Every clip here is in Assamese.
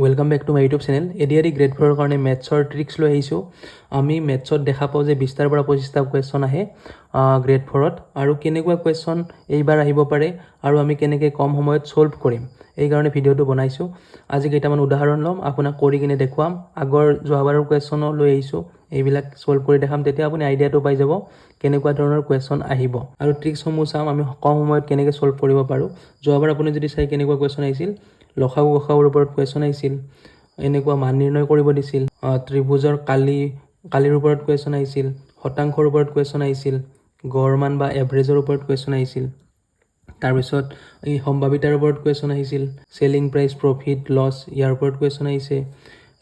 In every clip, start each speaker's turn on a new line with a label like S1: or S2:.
S1: welcome back to my YouTube channel ADRE grade 4ৰ কাৰণে মেথছৰ ট্ৰিক্স লৈ আহিছোঁ আমি মেথছত দেখা পাওঁ যে 20টাৰ পৰা 25টা কুৱেশ্যন আহে গ্ৰেড 4ত আৰু কেনেকুৱা কুৱেশ্যন এইবাৰ আহিব পাৰে আৰু আমি কেনেকৈ কম সময়ত সলভ কৰিম এই কাৰণে ভিডিঅ'টো বনাইছোঁ আজি কেইটামান উদাহৰণ ল'ম আপোনাক কৰি কিনে দেখুৱাম আগৰ যোৱাবাৰৰ কুৱেশ্যনো লৈ আহিছোঁ এইবিলাক সলভ কৰি দেখাম তেতিয়া আপুনি আইডিয়াটো পাই যাব কেনেকুৱা ধৰণৰ কুৱেশ্যন আহিব আৰু ট্ৰিক্সসমূহ চাম আমি কম সময়ত কেনেকৈ সলভ কৰিব পাৰোঁ যোৱাবাৰ আপুনি যদি চাই কেনেকুৱা কুৱেশ্যন আহিছিল লসাগু গসাগুৰ ওপৰত কুৱেশ্যন আহিছিল এনেকুৱা মান নিৰ্ণয় কৰিব দিছিল ত্ৰিভুজৰ কালিৰ ওপৰত কুৱেশ্যন আহিছিল শতাংশৰ ওপৰত কুৱেশ্যন আহিছিল গড় মান বা এভাৰেজৰ ওপৰত কুৱেশ্যন আহিছিল তাৰপিছত এই সম্ভাৱিতাৰ ওপৰত কুৱেশ্যন আহিছিল চেলিং প্ৰাইচ প্ৰফিট লছ ইয়াৰ ওপৰত কুৱেশ্যন আহিছে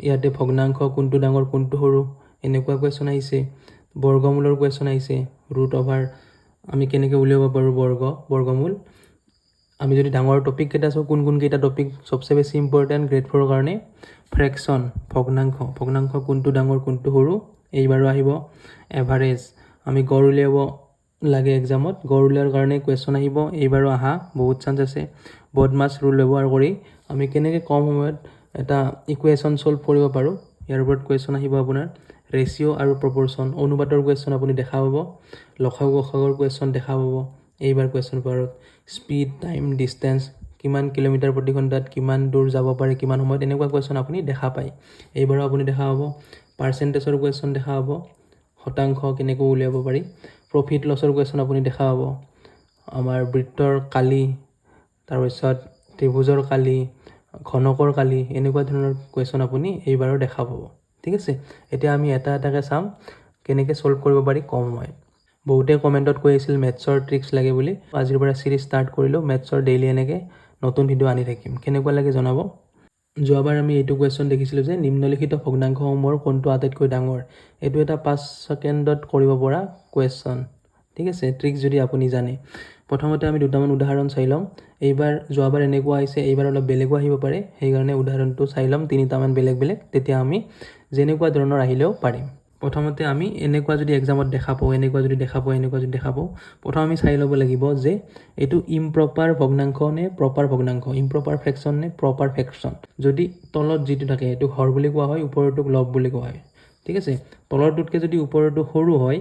S1: ইয়াতে ভগ্নাংশ কোনটো ডাঙৰ কোনটো সৰু এনেকুৱা কুৱেশ্যন আহিছে বৰ্গমূলৰ কুৱেশ্যন আহিছে ৰুট অভাৰ আমি কেনেকৈ উলিয়াব পাৰোঁ বৰ্গমূল আমি যদি ডাঙৰ টপিক কেইটা চাওঁ কোন কেইটা টপিক সবচে বেছি ইম্পৰ্টেণ্ট গ্ৰেড 4ৰ কাৰণে ফ্ৰেকশ্যন ভগ্নাংশ কোনটো ডাঙৰ কোনটো সৰু এইবাৰো আহিব এভাৰেজ আমি গড় উলিয়াব লাগে এক্সামত গড় উলিয়াৰ কাৰণে কুৱেশ্যন আহিব এইবাৰো আহা বহুত চান্স আছে বদমাছ ৰুল ব্যৱহাৰ কৰি আমি কেনেকৈ কম সময়ত এটা ইকুৱেশ্যন সলভ কৰিব পাৰোঁ ইয়াৰ ওপৰত কুৱেশ্যন আহিব আপোনাৰ ৰেচিঅ' আৰু প্ৰপৰ্চন অনুপাতৰ কুৱেশ্যন আপুনি দেখা পাব লসাগু গসাগুৰ কুৱেশ্যন দেখা পাব এইবাৰ কুৱেশ্যন পেপাৰত স্পীড টাইম ডিষ্টেঞ্চ কিমান কিলোমিটাৰ প্ৰতি ঘণ্টাত কিমান দূৰ যাব পাৰে কিমান সময়ত এনেকুৱা কুৱেশ্যন আপুনি দেখা পায় এইবাৰো আপুনি দেখা পাব পাৰ্চেণ্টেজৰ কুৱেশ্যন দেখা পাব শতাংশ কেনেকৈ উলিয়াব পাৰি প্ৰফিট লছৰ কুৱেশ্যন আপুনি দেখা পাব আমাৰ বৃত্তৰ কালি তাৰপিছত ত্ৰিভুজৰ কালি ঘনকৰ কালি এনেকুৱা ধৰণৰ কুৱেশ্যন আপুনি এইবাৰো দেখা পাব ঠিক আছে এতিয়া আমি এটা এটাকৈ চাম কেনেকৈ সলভ কৰিব পাৰি কম সময়ত বহুতে কমেণ্টত কৈ আছিল মেথছৰ ট্ৰিক্স লাগে বুলি আজিৰ পৰা চিৰিজ ষ্টাৰ্ট কৰিলোঁ মেথছৰ ডেইলি এনেকৈ নতুন ভিডিঅ' আনি থাকিম কেনেকুৱা লাগে জনাব যোৱাবাৰ আমি এইটো কুৱেশ্যন দেখিছিলোঁ যে নিম্নলিখিত ভগ্নাংশসমূহৰ কোনটো আটাইতকৈ ডাঙৰ এইটো এটা 5 ছেকেণ্ডত কৰিব পৰা কুৱেশ্যন ঠিক আছে ট্ৰিক্স যদি আপুনি জানে প্ৰথমতে আমি দুটামান উদাহৰণ চাই ল'ম এইবাৰ যোৱাবাৰ এনেকুৱা আহিছে এইবাৰ অলপ বেলেগো আহিব পাৰে সেইকাৰণে উদাহৰণটো চাই ল'ম তিনিটামান বেলেগ তেতিয়া আমি যেনেকুৱা ধৰণৰ আহিলেও পাৰিম প্ৰথমতে আমি এনেকুৱা যদি এক্সামত দেখা পাওঁ এনেকুৱা যদি দেখা পাওঁ প্ৰথম আমি চাই ল'ব লাগিব যে এইটো ইম্প্ৰপাৰ ভগ্নাংশ নে প্ৰপাৰ ভগ্নাংশ ইম্প্ৰপাৰ ফ্ৰেকশ্যন নে প্ৰপাৰ ফ্ৰেকশ্যন যদি তলত যিটো থাকে এইটো হৰ বুলি কোৱা হয় ওপৰটোক লব বুলি কোৱা হয় ঠিক আছে তলৰটোতকৈ যদি ওপৰটো সৰু হয়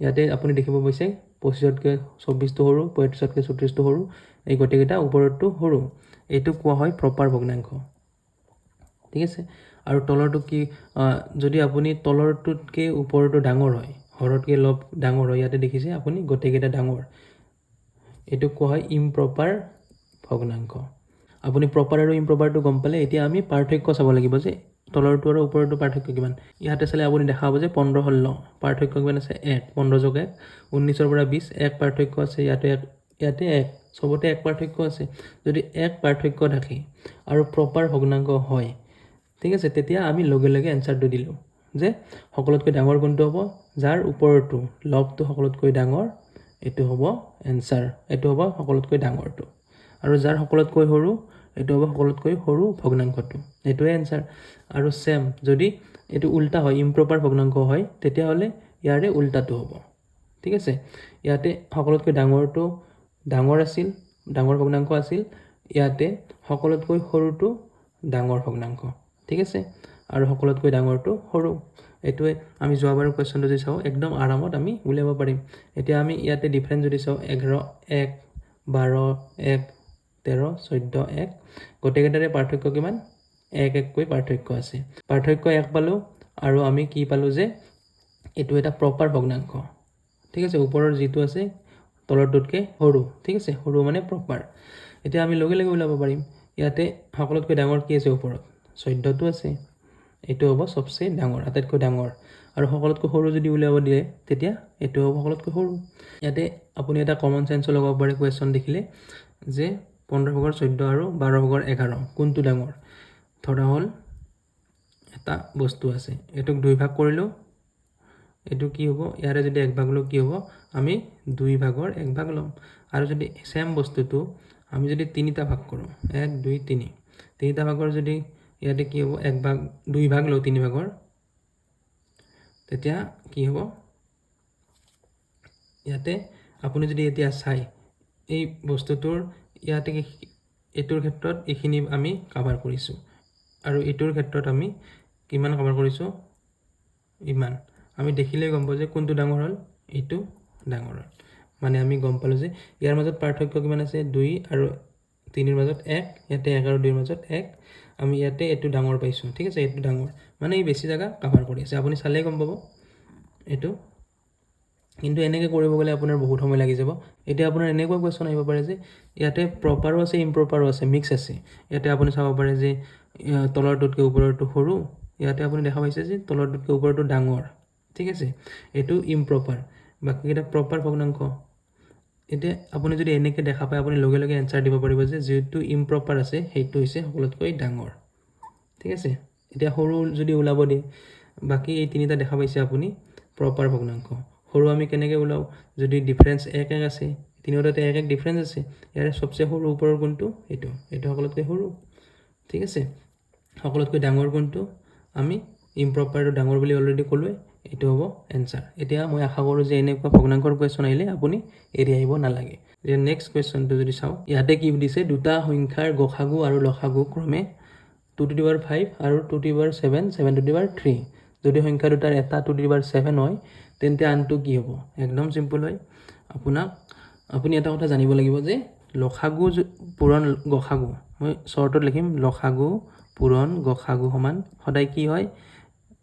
S1: ইয়াতে আপুনি দেখিব পাইছে 25তকৈ 24টো সৰু 35তকৈ 34টো সৰু এই গোটেইকেইটা ওপৰটো সৰু এইটো কোৱা হয় প্ৰপাৰ ভগ্নাংশ ঠিক আছে আৰু তলৰটো কি যদি আপুনি তলৰটোতকৈ ওপৰটো ডাঙৰ হয় হৰতকৈ লব ডাঙৰ হয় ইয়াতে দেখিছে আপুনি গোটেইকেইটা ডাঙৰ এইটো কোৱা হয় ইম্প্ৰপাৰ ভগ্নাংশ আপুনি প্ৰপাৰ আৰু ইম্প্ৰপাৰটো গম পালে এতিয়া আমি পাৰ্থক্য চাব লাগিব যে তলৰটো আৰু ওপৰটো পাৰ্থক্য কিমান ইয়াতে চালে আপুনি দেখা পাব যে 15-16 পাৰ্থক্য কিমান আছে 1 15 যোগ 1 19ৰ পৰা 20 এক পাৰ্থক্য আছে ইয়াতে এক সবতে এক পাৰ্থক্য আছে যদি এক পাৰ্থক্য থাকে আৰু প্ৰপাৰ ভগ্নাংশ হয় ঠিক আছে তেতিয়া আমি লগে লগে এনসাৰটো দিলোঁ যে সকলোতকৈ ডাঙৰ কোনটো হ'ব যাৰ ওপৰটো লবটো সকলোতকৈ ডাঙৰ এইটো হ'ব এনসাৰ এইটো হ'ব সকলোতকৈ ডাঙৰটো আৰু যাৰ সকলোতকৈ সৰু এইটো হ'ব সকলোতকৈ সৰু ভগ্নাংশটো এইটোৱে এনসাৰ আৰু সেম যদি এইটো উল্টা হয় ইম্প্ৰপাৰ ভগ্নাংশ হয় তেতিয়াহ'লে ইয়াৰে উল্টাটো হ'ব ঠিক আছে ইয়াতে সকলোতকৈ ডাঙৰটো ডাঙৰ আছিল ডাঙৰ ভগ্নাংশ আছিল ইয়াতে সকলোতকৈ সৰুটো ডাঙৰ ভগ্নাংশ ঠিক আছে আৰু সকলোতকৈ ডাঙৰটো সৰু এইটোৱে আমি যোৱাবাৰৰ কুৱেশ্যনটো যদি চাওঁ একদম আৰামত আমি উলিয়াব পাৰিম এতিয়া আমি ইয়াতে ডিফাৰেঞ্চ যদি চাওঁ 11 1 12 1 13 14 1 গোটেইকেইটাৰে পাৰ্থক্য কিমান 1 কৈ পাৰ্থক্য আছে পাৰ্থক্য 1 পালোঁ আৰু আমি কি পালোঁ যে এইটো এটা প্ৰপাৰ ভগ্নাংশ ঠিক আছে ওপৰৰ যিটো আছে তলৰটোতকৈ সৰু ঠিক আছে সৰু মানে প্ৰপাৰ এতিয়া আমি লগে লগে ওলাব পাৰিম ইয়াতে সকলোতকৈ ডাঙৰ কি আছে ওপৰত 14টো আছে এইটো হ'ব সবচে ডাঙৰ আটাইতকৈ ডাঙৰ আৰু সকলোতকৈ সৰু যদি উলিয়াব দিয়ে তেতিয়া এইটো হ'ব সকলোতকৈ সৰু ইয়াতে আপুনি এটা কমন সেন্সো লগাব পাৰে কুৱেশ্যন দেখিলে যে 15/14 আৰু 12/11 কোনটো ডাঙৰ ধৰা হ'ল এটা বস্তু আছে এটোক দুই ভাগ কৰিলোঁ এইটো কি হ'ব ইয়াৰে যদি এক ভাগ লওঁ কি হ'ব আমি 2/1 ল'ম আৰু যদি সেম বস্তুটো আমি যদি তিনিটা ভাগ কৰোঁ 1 2 3 তিনিটা ভাগৰ যদি ইয়াতে কি হ'ব দুই ভাগ লওঁ 3 ভাগৰ তেতিয়া কি হ'ব ইয়াতে আপুনি যদি এতিয়া চাই এই বস্তুটোৰ ইয়াতে এইটোৰ ক্ষেত্ৰত এইখিনি আমি কভাৰ কৰিছোঁ আৰু এইটোৰ ক্ষেত্ৰত আমি কিমান কভাৰ কৰিছোঁ ইমান আমি দেখিলেই গম পাওঁ যে কোনটো ডাঙৰ হ'ল এইটো ডাঙৰ হ'ল মানে আমি গম পালোঁ যে ইয়াৰ মাজত পাৰ্থক্য কিমান আছে 2 আৰু 3 ৰ মাজত 1 ইয়াতে 1 আৰু 2 ৰ মাজত 1 আমি ইয়াতে এইটো ডাঙৰ পাইছোঁ ঠিক আছে এইটো ডাঙৰ মানে এই বেছি জায়গা কভাৰ কৰি আছে আপুনি চালেই গম পাব এইটো কিন্তু এনেকৈ কৰিব গ'লে আপোনাৰ বহুত সময় লাগি যাব এতিয়া আপোনাৰ এনেকুৱা কোৱেশ্চন আহিব পাৰে যে ইয়াতে প্ৰপাৰো আছে ইম্প্ৰপাৰো আছে মিক্স আছে ইয়াতে আপুনি চাব পাৰে যে তলৰটোতকৈ ওপৰৰটো সৰু ইয়াতে আপুনি দেখা পাইছে যে তলৰটোতকৈ ওপৰৰটো ডাঙৰ ঠিক আছে এইটো ইম্প্ৰপাৰ বাকিকেইটা প্ৰপাৰ ভগ্নাংশ এতিয়া আপুনি যদি এনেকৈ দেখা পায় আপুনি লগে লগে এনসাৰ দিব পাৰিব যে যেটো ইম্প্ৰপাৰ আছে সেইটো হৈছে সকলোতকৈ ডাঙৰ ঠিক আছে এতিয়া সৰু যদি ওলাব দিয়ে বাকি এই তিনিটা দেখা পাইছে আপুনি প্ৰপাৰ ভগ্নাংশ সৰু আমি কেনেকৈ ওলাও যদি ডিফাৰেন্স 1 1 আছে তিনিওটাতে 1 1 ডিফাৰেন্স আছে ইয়াৰ সবচে সৰু ওপৰৰ কোনটো এইটো সকলোতকৈ সৰু ঠিক আছে সকলোতকৈ ডাঙৰ কোনটো আমি ইম্প্ৰপাৰটো ডাঙৰ বুলি অলৰেডি ক'লোৱে এইটো হ'ব এনসাৰ এতিয়া মই আশা কৰোঁ যে এনেকুৱা ভগ্নাংকৰ কোৱেশ্চন আহিলে আপুনি এৰি আহিব নালাগে যে নেক্সট কোৱেশ্চনটো যদি চাওঁ ইয়াতে কি দিছে দুটা সংখ্যাৰ গসাগু আৰু লসাগু ক্ৰমে 2 to the power 5 আৰু 2 to the power 7 7 to the power 3 যদি সংখ্যা দুটাৰ এটা 2 to the power 7 হয় তেন্তে আনটো কি হ'ব একদম সিম্পল হয় আপুনি এটা কথা জানিব লাগিব যে লসাগু পূৰণ গসাগু মই শৰ্টত লিখিম লসাগু পূৰণ গসাগু সমান সদায় কি হয়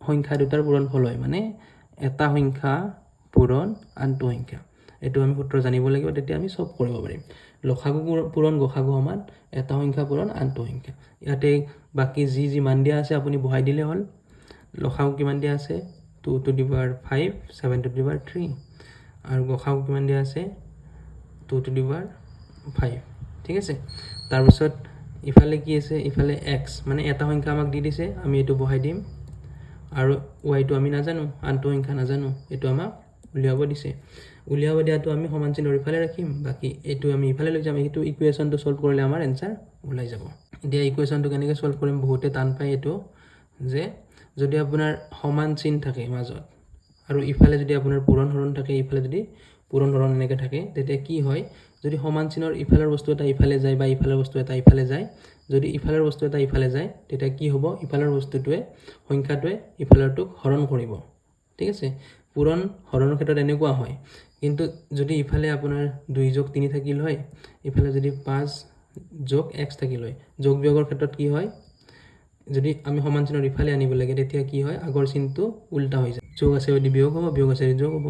S1: সংখ্যা দুটাৰ পূৰণফল হয় মানে এটা সংখ্যা পূৰণ আনটো সংখ্যা এইটো আমি সূত্ৰ জানিব লাগিব তেতিয়া আমি সব কৰিব পাৰিম লসাগু পূৰণ গসাগু সমান এটা সংখ্যা পূৰণ আনটো সংখ্যা ইয়াতে বাকি যি মান দিয়া আছে আপুনি বহাই দিলে হ'ল লসাগু কিমান দিয়া আছে 2 to the power 5 7 to the power 3 আৰু গসাগু কিমান দিয়া আছে 2 to the power 5 ঠিক আছে তাৰপিছত ইফালে কি আছে ইফালে x মানে এটা সংখ্যা আমাক দি দিছে আমি এটো বহাই দিম আৰু y টো আমি নাজানো আনটো সংখ্যা নাজানো এটো আমাক উলিয়াব দিছে উলিয়াব দিয়াটো আমি সমান চিহ্নৰ ইফালে ৰাখিম বাকি এটো আমি ইফালে লৈ যাম এটো ইকুৱেচনটো সলভ কৰিলে আমাৰ আনসাৰ ওলাই যাব এতিয়া ইকুৱেচনটো কেনেকৈ সলভ কৰিম বহুতে টান পায় এটো যে যদি আপোনাৰ সমান চিহ্ন থাকে মাজত আৰু ইফালে যদি আপোনাৰ পূৰণ হৰণ থাকে ইফালে যদি পূৰণ হৰণ এনেকৈ থাকে তেতিয়া কি হয় যদি সমান চিহ্নৰ ইফালৰ বস্তু এটা ইফালে যায় বা ইফালৰ বস্তু এটা ইফালে যায় যদি ইফালৰ বস্তু এটা ইফালে যায় তেতিয়া কি হ'ব ইফালৰ বস্তুটোৱে সংখ্যাটোৱে ইফালৰটোক হৰণ কৰিব ঠিক আছে পূৰণ হৰণৰ ক্ষেত্ৰত এনেকুৱা হয় কিন্তু যদি ইফালে আপোনাৰ 2 যোগ 3 থাকিল হয় ইফালে যদি 5 যোগ x থাকিল হয় যোগ বিয়োগৰ ক্ষেত্ৰত কি হয় যদি আমি সমান চিহ্নৰ ইফালে আনিব লাগে তেতিয়া কি হয় আগৰ চিহ্নটো উল্টা হৈ যায় যোগ আছে যদি বিয়োগ হ'ব বিয়োগ আছে যদি যোগ হ'ব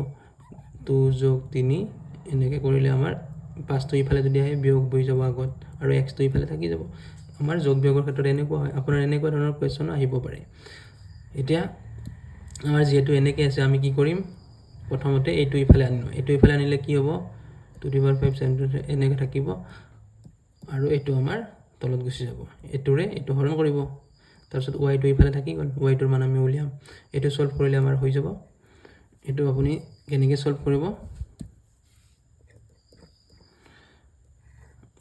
S1: 2 যোগ 3 এনেকৈ কৰিলে আমাৰ 5 টো ইফালে যদি আহে বিয়োগ বহি যাব আগত আৰু x টো ইফালে থাকি যাব আমাৰ যোগ বিয়োগৰ ক্ষেত্ৰত এনেকুৱা হয় আপোনাৰ এনেকুৱা ধৰণৰ কোৱেশ্চন আহিব পাৰে এতিয়া আমাৰ যেহেতু এনেকৈ আছে আমি কি কৰিম প্ৰথমতে এইটো ইফালে আনিলে কি হ'ব 2 to the power 5 7 এনেকৈ থাকিব আৰু এইটো আমাৰ তলত গুচি যাব এটোৰে এটো হৰণ কৰিব তাৰপিছত y টো ইফালে থাকি গ'ল y টোৰ মান আমি উলিয়াম এটো সলভ কৰিলে আমাৰ হৈ যাব এটো আপুনি কেনেকৈ সলভ কৰিব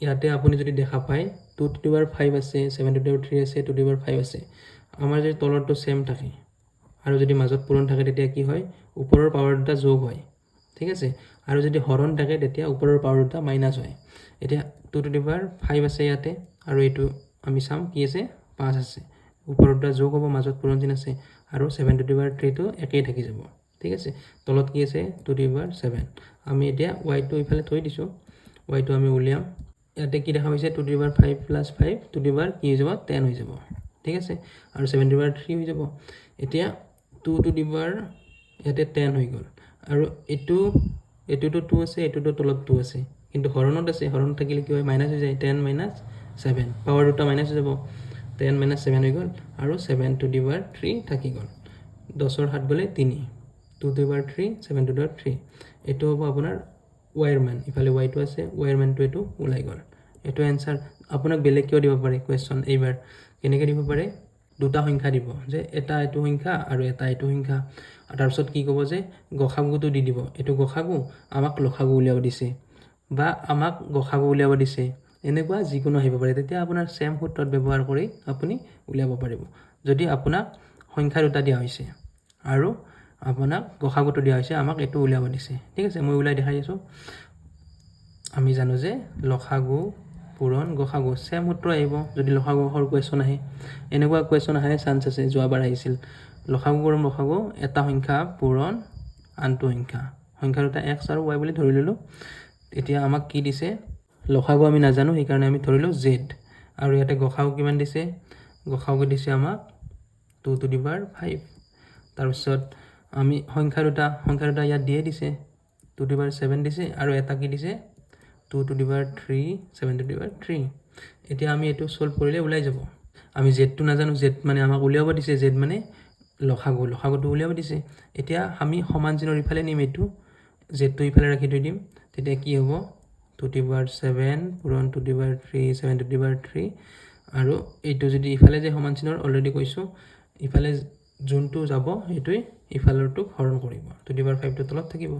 S1: ইয়াতে আপুনি যদি দেখা পায় 2 to the power 5 আছে 7 to the power 3 আছে 2 to the power 5 আছে আমাৰ যদি তলৰটো সেম থাকে আৰু যদি মাজত পূৰণ থাকে তেতিয়া কি হয় ওপৰৰ পাৱাৰ দুটা যোগ হয় ঠিক আছে আৰু যদি হৰণ থাকে তেতিয়া ওপৰৰ পাৱাৰ দুটা মাইনাস হয় এতিয়া 2 to the power 5 আছে ইয়াতে আৰু এইটো আমি চাম কি আছে 5 আছে ওপৰৰ দুটা যোগ হ'ব মাজত পূৰণ চিন আছে আৰু 7 to the power 3 টো একেই থাকি যাব ঠিক আছে তলত কি আছে 2 to the power 7 আমি এতিয়া y টো ইফালে থৈ দিছো y টো আমি উলিয়াম ইয়াতে কি দেখা পাইছে 2 to the power 5 plus 5 2 to the power কি হৈ যাব 10 হৈ যাব ঠিক আছে আৰু 7 to the power 3 হৈ যাব এতিয়া 2 to the power ইয়াতে 10 হৈ গ'ল আৰু এটোটো 2 আছে এটোটো তলত 2 আছে কিন্তু হৰণত আছে হৰণত থাকিলে কি হয় মাইনাস হৈ যায় 10 minus 7 পাৱাৰ দুটা মাইনাস হৈ যাব 10 minus 7 হৈ গ'ল আৰু 7 to the power 3 থাকি গ'ল 10ৰ 7 গ'লে 3 2 to the power 3 7 to the power 3 এটো হ'ব আপোনাৰ y ৰ মান ইফালে y টো আছে y ৰ মানটো এটো ওলাই গ'ল এটো आंसर আপোনাক বেলেগ কিয় দিব পাৰে কোৱেশ্চন এইবাৰ কেনেকৈ দিব পাৰে দুটা সংখ্যা দিব যে এটা এটো সংখ্যা আৰু এটা এটো সংখ্যা আৰু তাৰপিছত কি ক'ব যে গসাগুটো দি দিব এটো গসাগু আমাক লসাগু উলিয়াব দিছে বা আমাক গসাগু উলিয়াব দিছে এনেকুৱা যিকোনো আহিব পাৰে তেতিয়া আপোনাৰ সেম সূত্ৰত ব্যৱহাৰ কৰি আপুনি উলিয়াব পাৰিব যদি আপোনাক সংখ্যা দুটা দিয়া হৈছে আৰু আপোনাক গসাগুটো দিয়া হৈছে আমাক এটো উলিয়াব দিছে ঠিক আছে মই উলাই দেখাই আছো আমি জানো যে লসাগু পূৰণ গসাগু চেম সূত্ৰ আহিব যদি লসাগুৰ কুৱেশ্যন আহে এনেকুৱা কুৱেশ্যন আহে চান্স আছে যোৱাবাৰ আহিছিল লসাগু গৰম লসাগু এটা সংখ্যা পূৰণ আনটো সংখ্যা দুটা x আৰু y বুলি ধৰি ল'লোঁ এতিয়া আমাক কি দিছে লসাগু আমি নাজানো সেইকাৰণে আমি ধৰিলোঁ z আৰু ইয়াতে গসাগু কিমান দিছে গসাগু দিছে আমাক 2 to the power 5 তাৰপিছত আমি সংখ্যা দুটা ইয়াত দিয়ে দিছে 2 to the power 7 দিছে আৰু এটা কি দিছে 2 to the power 3 7 to the power 3 এতিয়া আমি এটো সলভ কৰিলে ওলাই যাব আমি z টো নাজানো z মানে আমাক উলিয়াব দিছে z মানে লসাগুটো উলিয়াব দিছে এতিয়া আমি সমান চিনৰ ইফালে নিম এটো z টো ইফালে ৰাখি থৈ দিম তেতিয়া কি হ'ব 2 to the power 7 পূৰণ 2 to the power 3 7 to the power 3 আৰু এইটো যদি ইফালে যে সমান চিনৰ অলৰেডি কৈছো ইফালে যোনটো যাব এটোই ইফালৰটো হৰণ কৰিব 2 to the power 5 টো তলত থাকিব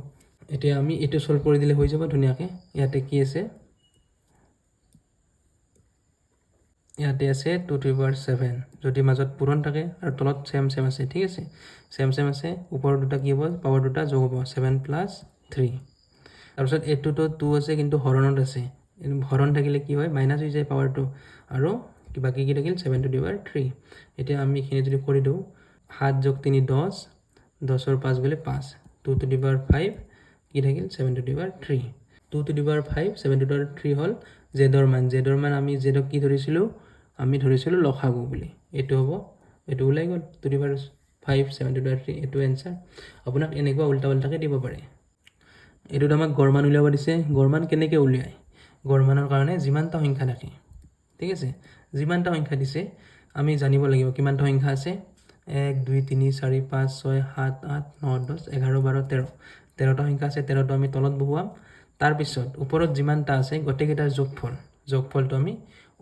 S1: এতিয়া আমি এটো সলভ কৰি দিলে হৈ যাব ধুনিয়াকে ইয়াতে কি আছে ইয়াতে আছে 2 to the power 7 যদি মাজত পূৰণ থাকে আৰু তলত সেম আছে ঠিক আছে সেম আছে ওপৰৰ দুটা কি হ'ব পাৱাৰ দুটা যোগ হ'ব 7 + 3 তাৰপিছত এটোটো 2 আছে কিন্তু হৰণত আছে হৰণ থাকিলে কি হয় মাইনাস হৈ যায় পাৱাৰটো আৰু বাকি কি থাকিল 7 to the power 3 এতিয়া আমি এখিনি যদি কৰি দিও 7 + 3 10 10 ৰ 5 গলে 5 2 to the power 5 কি থাকিল 7 to the power 3 2 to the power 5 7 to the power 3 হল জেডৰ মান আমি জেডক কি ধৰিছিলো আমি ধৰিছিলো লসাগু বুলি এটো হ'ব এটো ওলাই গল 2 to the power 5 7 to the power 3 এটো आंसर আপোনাক এনেকুৱা উল্টা-উল্টাকে দিব পাৰে এটোত আমাক গড়মান উলিয়াব দিছে গড়মান কেনেকৈ উলিয়ায় গড়মানৰ কাৰণে যিমানটা সংখ্যা থাকে ঠিক আছে যিমানটা সংখ্যা দিছে আমি জানিব লাগিব কিমানটা সংখ্যা আছে 1 2 3 4 5 6 7 8 9 10 11 12 13 13টা সংখ্যা আছে 13টো আমি তলত বহুৱাম তাৰ পিছত ওপৰত যিমানটা আছে গটেকেটাৰ যোগফলটো আমি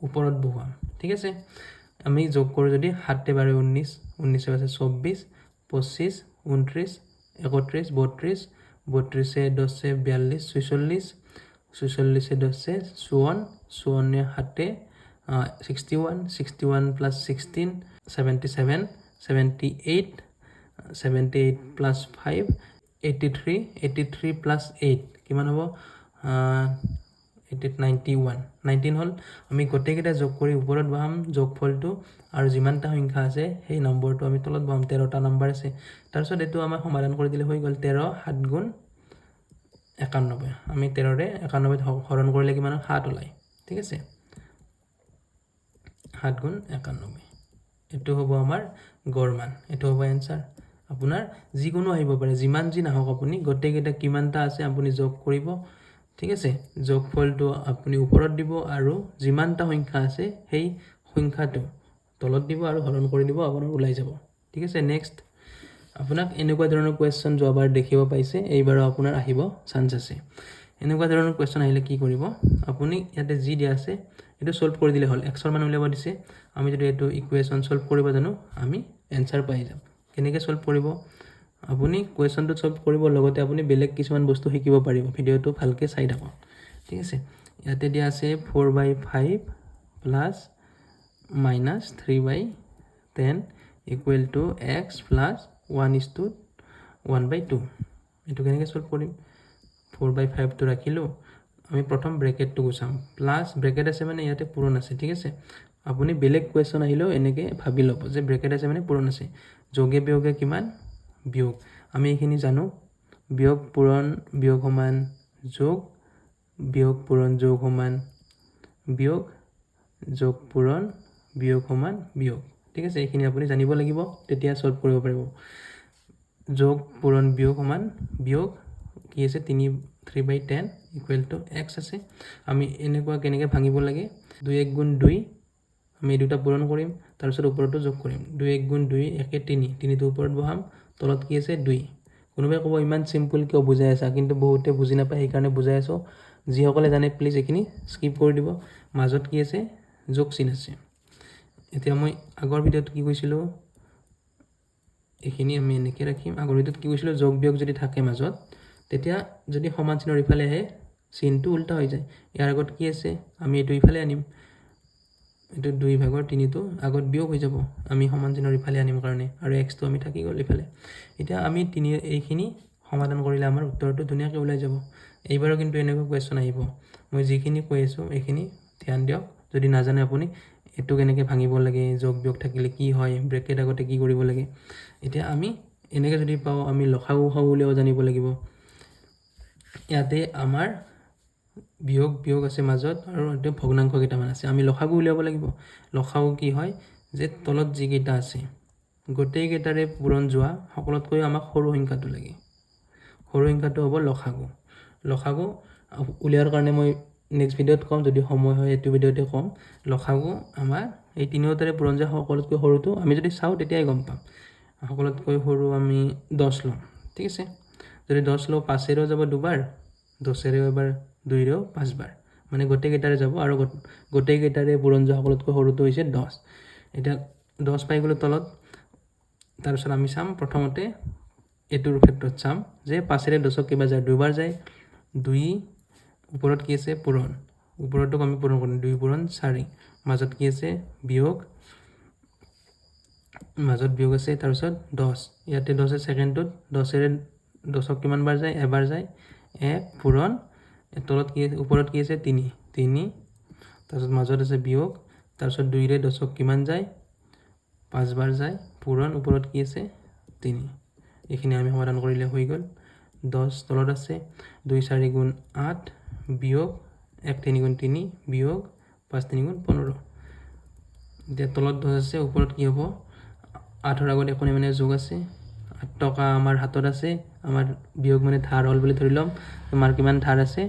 S1: ওপৰত বহুৱাম ঠিক আছে আমি যোগ কৰো যদি 7 * 12 19 19 আছে 24 25 29 31 32 32 10 42 46 46 10 54 7 61 61 + 16 77 78 78 + 5 83 83 + 8 কিমান হ'ব 91 19 হল আমি গটেকেটা যোগ কৰি ওপৰত বহাম যোগফলটো আৰু যিমানটা সংখ্যা আছে সেই নম্বৰটো আমি তলত বহাম 13টা নম্বৰ আছে তাৰপিছত এটো আমাৰ সমাধান কৰি দিলে হৈ গল 13 7 গুণ 91 আমি 13 ৰে 91 হৰণ কৰিলে কিমান 7 ওলাই ঠিক আছে 7 গুণ 91 এটো হ'ব আমাৰ গড় মান এটো হ'ব आंसर আপোনাৰ যিকোনো আহিব পাৰে যিমান যি নাহক আপুনি গটেকেটা কিমানটা আছে আপুনি যোগ কৰিব ঠিক আছে যোগফলটো আপুনি ওপৰত দিব আৰু যিমানটা সংখ্যা আছে সেই সংখ্যাটো তলত দিব আৰু হৰণ কৰি দিব আপোনাৰ ওলাই যাব ঠিক আছে নেক্সট আপোনাক এনেকুৱা ধৰণৰ কোৱেশ্চন যোৱাবাৰ দেখিব পাইছে এইবাৰো আপোনাৰ আহিব চান্স আছে এনেকুৱা ধৰণৰ কোৱেশ্চন আহিলে কি কৰিব আপুনি ইয়াতে যি দিয়া আছে এটো সলভ কৰি দিলে হল x ৰ মান উলিয়াব দিছে আমি যদি এটো ইকুৱেশ্যন সলভ কৰিব জানো আমি आंसर পাই যাম কেনেকৈ সলভ কৰিব আপুনি কোৱেশ্চনটো সলভ কৰিব লগতে আপুনি বেলেগ কিছুমান বস্তু শিকিব পাৰিব ভিডিওটো ভালকে চাই থাকক ঠিক আছে ইয়াতে দিয়া আছে 4/5 plus minus 3/10 equal to x plus 1:1/2 এটো কেনেকৈ সলভ কৰিম 4/5 টো ৰাখিলো আমি প্ৰথম ব্ৰেকেটটো গুছাম প্লাস ব্ৰেকেট আছে মানে ইয়াতে পূৰণ আছে ঠিক আছে আপুনি বেলেগ কোৱেশ্চন আহিলেও এনেকৈ ভাবি লব যে ব্ৰেকেট আছে মানে পূৰণ আছে যোগে বিয়োগে কিমান বিয়োগ আমি এখিনি জানো বিয়োগ পূৰণ বিয়োগ সমান যোগ বিয়োগ পূৰণ যোগ সমান বিয়োগ যোগ পূৰণ বিয়োগ সমান বিয়োগ ঠিক আছে এখিনি আপুনি জানিব লাগিব তেতিয়া সলভ কৰিব পাৰিব যোগ পূৰণ বিয়োগ সমান বিয়োগ কি আছে 3/10 equal to x আছে আমি এনেকুৱা কেনেকৈ ভাঙিব লাগে 2 1 গুণ 2 আমি দুটা পূৰণ কৰিম তাৰ পিছত ওপৰটো যোগ কৰিম 2 1 গুণ 2 একে 3 3 টো ওপৰত বহাম তলত কি আছে 2 কোনোবাই ক'ব ইমান সিম্পল কিয় বুজাই আছা কিন্তু বহুতে বুজি নাপায় সেই কাৰণে বুজাই আছো যি সকলে জানে প্লিজ এখিনি স্কিপ কৰি দিব মাজত কি আছে যোগ চিন আছে এতিয়া মই আগৰ ভিডিওত কি কৈছিলো এখিনি আমি এনেকৈ ৰাখিম আগৰ ভিডিওত কি কৈছিলো যোগ বিয়োগ যদি থাকে মাজত তেতিয়া যদি সমান চিনৰ ইফালে আহে চিনটো উল্টা হৈ যায় ইয়াৰ আগত কি আছে আমি এটো ইফালে আনিম এটো 2/3 টো আগত বিয়োগ হৈ যাব আমি সমান চিনৰ ইফালে আনিম কাৰণে আৰু x টো আমি থাকি গল ইফালে এতিয়া আমি এইখিনি সমাধান কৰিলে আমাৰ উত্তৰটো ধুনিয়াকৈ ওলাই যাব এইবাৰো কিন্তু এনেকুৱা কোৱেশ্চন আহিব মই যিখিনি কৈ আছো এইখিনি ধ্যান দিয়ক যদি নাজানে আপুনি এইটো কেনেকৈ ভাঙিব লাগে যোগ বিয়োগ থাকিলে কি হয় ব্ৰেকেট আগতে কি কৰিব লাগে এতিয়া আমি এনেকৈ যদি পাওঁ আমি লসাগু উলিয়াব জানিব লাগিব ইয়াতে আমাৰ বিয়োগ আছে মাজত আৰু এতিয়া ভগ্নাংশ কেইটামান আছে আমি লসাগু উলিয়াব লাগিব লসাগু কি হয় যে তলত যিকেইটা আছে গোটেইকেইটাৰে পূৰণ যোৱা সকলোতকৈ আমাক সৰু সংখ্যাটো লাগে সৰু সংখ্যাটো হ'ব লসাগু উলিয়াৰ কাৰণে মই নেক্সট ভিডিঅ'ত ক'ম যদি সময় হয় এইটো ভিডিঅ'তে ক'ম লসাগু আমাৰ এই তিনিওটাৰে পূৰণ যোৱা সকলোতকৈ সৰুটো আমি যদি চাওঁ তেতিয়াই গম পাম সকলোতকৈ সৰু আমি 10 ল'ম ঠিক আছে যদি 10 লওঁ 5ৰেও যাব দুবাৰ 10ৰেও এবাৰ 2ৰেও 5 বাৰ মানে গোটেইকেইটাৰে যাব আৰু গোটেইকেইটাৰে পূৰণ যোৱা সকলোতকৈ সৰুটো হৈছে 10 এতিয়া 10 পাই গ'লে তলত তাৰপিছত আমি চাম প্ৰথমতে এইটোৰ ক্ষেত্ৰত চাম যে 5ৰে 10ক কেইবাৰ যায় দুবাৰ যায় 2 ওপৰত কি আছে পূৰণ ওপৰতোক আমি পূৰণ কৰিম 2 পূৰণ 4 মাজত কি আছে বিয়োগ আছে তাৰপিছত 10 ইয়াতে 10 ছেকেণ্ডটোত 10ৰে 10ক কিমান বাৰ যায় এবাৰ যায় 1 পূৰণ তলত কি আছে ওপৰত কি আছে 3 তাৰপিছত মাজত আছে বিয়োগ তাৰপিছত 2ৰে 10ক কিমান যায় 5 বাৰ যায় পূৰণ ওপৰত কি আছে 3 এইখিনি আমি সমাধান কৰিলে হৈ গ'ল 10 তলত আছে 2 4 গুণ 8 বিয়োগ 1 3 গুণ 3 বিয়োগ 5 3 গুণ 15 এতিয়া তলত 10 আছে ওপৰত কি হ'ব 8ৰ আগত একোনে মানে যোগ আছে 8 টকা আমাৰ হাতত আছে আমাৰ বিয়োগ মানে ধাৰ হ'ল বুলি ধৰি ল'ম আমাৰ কিমান ধাৰ আছে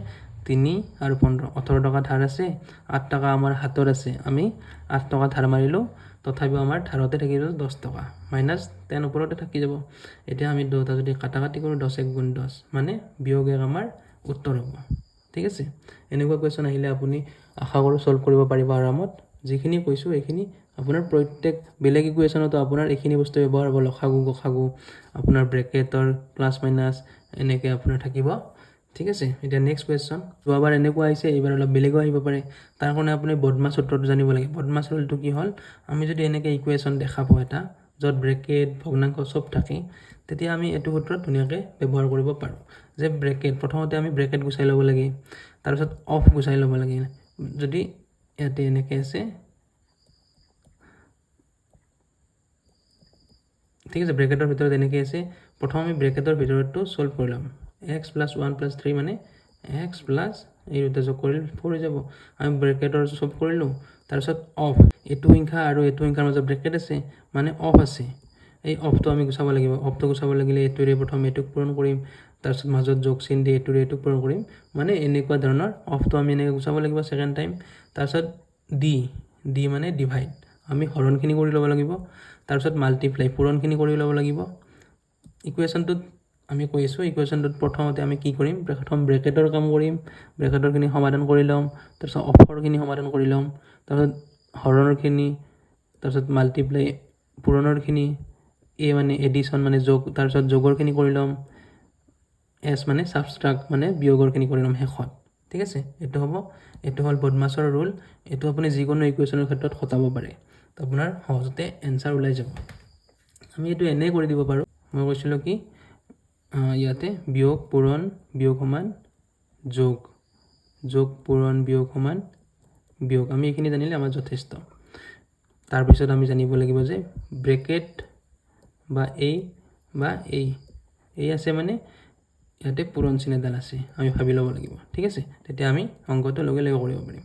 S1: 3 আৰু 15 18 টকা ধাৰ আছে 8 টকা আমাৰ হাতত আছে আমি 8 টকা ধাৰ মাৰিলোঁ তথাপিও আমাৰ ধাৰতে থাকি যাব 10 টকা মাইনাছ 10 ওপৰতে থাকি যাব এতিয়া আমি দুটা যদি কাটাকাটি কৰোঁ 10 1 গুণ 10 মানে বিয়োগ এক আমাৰ উত্তৰ হ'ব ঠিক আছে এনেকুৱা কুৱেশ্যন আহিলে আপুনি আশা কৰোঁ সলভ কৰিব পাৰিব আৰামত যিখিনি কৈছোঁ এইখিনি আপোনাৰ প্ৰত্যেক বেলেগ ইকুৱেশ্যনতো আপোনাৰ এইখিনি বস্তু ব্যৱহাৰ হ'ব লসাগু গসাগু আপোনাৰ ব্ৰেকেটৰ প্লাছ মাইনাছ এনেকৈ আপোনাৰ থাকিব ঠিক আছে এতিয়া নেক্সট কুৱেশ্যন যোৱাবাৰ এনেকুৱা আহিছে এইবাৰ অলপ বেলেগো আহিব পাৰে তাৰ কাৰণে আপুনি বদমাছ সূত্ৰটো জানিব লাগে বদমাছ ৰুলটো কি হ'ল আমি যদি এনেকৈ ইকুৱেশ্যন দেখা পাওঁ এটা য'ত ব্ৰেকেট ভগ্নাংশ চব থাকে তেতিয়া আমি এইটো সূত্ৰত ধুনীয়াকৈ ব্যৱহাৰ কৰিব পাৰোঁ যে ব্ৰেকেট প্ৰথমতে আমি ব্ৰেকেট গুচাই ল'ব লাগে তাৰপিছত অফ গুচাই ল'ব লাগে যদি ইয়াতে এনেকৈ আছে ঠিক আছে ব্ৰেকেটৰ ভিতৰত এনেকৈ আছে প্ৰথম আমি ব্ৰেকেটৰ ভিতৰতো সলভ কৰি ল'ম x + 1 + 3 মানে x প্লাছ এই দুটা যোগ কৰিলে 4 হৈ যাব আমি ব্ৰেকেটৰ সলভ কৰিলোঁ তাৰপিছত অফ এইটো সংখ্যা আৰু এইটো সংখ্যাৰ মাজত ব্ৰেকেট আছে মানে অফ আছে এই অফটো আমি গুচাব লাগিব অফটো গুচাব লাগিলে এইটোৰে প্ৰথম এইটোক পূৰণ কৰিম তাৰপিছত মাজত যোগ চিন দি এইটোৰে এইটোক পূৰণ কৰিম মানে এনেকুৱা ধৰণৰ অফটো আমি এনেকৈ গুচাব লাগিব ছেকেণ্ড টাইম তাৰপিছত ডি মানে ডিভাইড আমি হৰণখিনি কৰি ল'ব লাগিব তাৰপিছত মাল্টিপ্লাই পূৰণখিনি কৰি ল'ব লাগিব ইকুৱেশ্যনটোত আমি কৈ আছোঁ ইকুৱেশ্যনটোত প্ৰথমতে আমি কি কৰিম প্ৰথম ব্ৰেকেটৰ কাম কৰিম ব্ৰেকেটৰখিনি সমাধান কৰি ল'ম তাৰপিছত অফৰখিনি সমাধান কৰি ল'ম তাৰপিছত হৰণৰখিনি তাৰপিছত মাল্টিপ্লাই পূৰণৰখিনি এ মানে এডিশ্যন মানে যোগ তাৰপিছত যোগৰখিনি কৰি ল'ম এছ মানে ছাবষ্ট্ৰাক্ট মানে বিয়োগৰখিনি কৰি ল'ম শেষত ঠিক আছে এইটো হ'ব এইটো হ'ল বদমাছৰ ৰুল এইটো আপুনি যিকোনো ইকুৱেশ্যনৰ ক্ষেত্ৰত খটাব পাৰে আপোনাৰ সহজতে এনচাৰ ওলাই যাব আমি এইটো এনেই কৰি দিব পাৰোঁ মই কৈছিলোঁ কি ইয়াতে বিয়োগ পূৰণ বিয়োগ সমান যোগ পূৰণ বিয়োগ সমান বিয়োগ আমি এইখিনি জানিলে আমাৰ যথেষ্ট তাৰপিছত আমি জানিব লাগিব যে ব্ৰেকেট বা এই আছে মানে ইয়াতে পূৰণ চিন এডাল আছে আমি ভাবি ল'ব লাগিব ঠিক আছে তেতিয়া আমি অংকটো লগে লগে কৰিব পাৰিম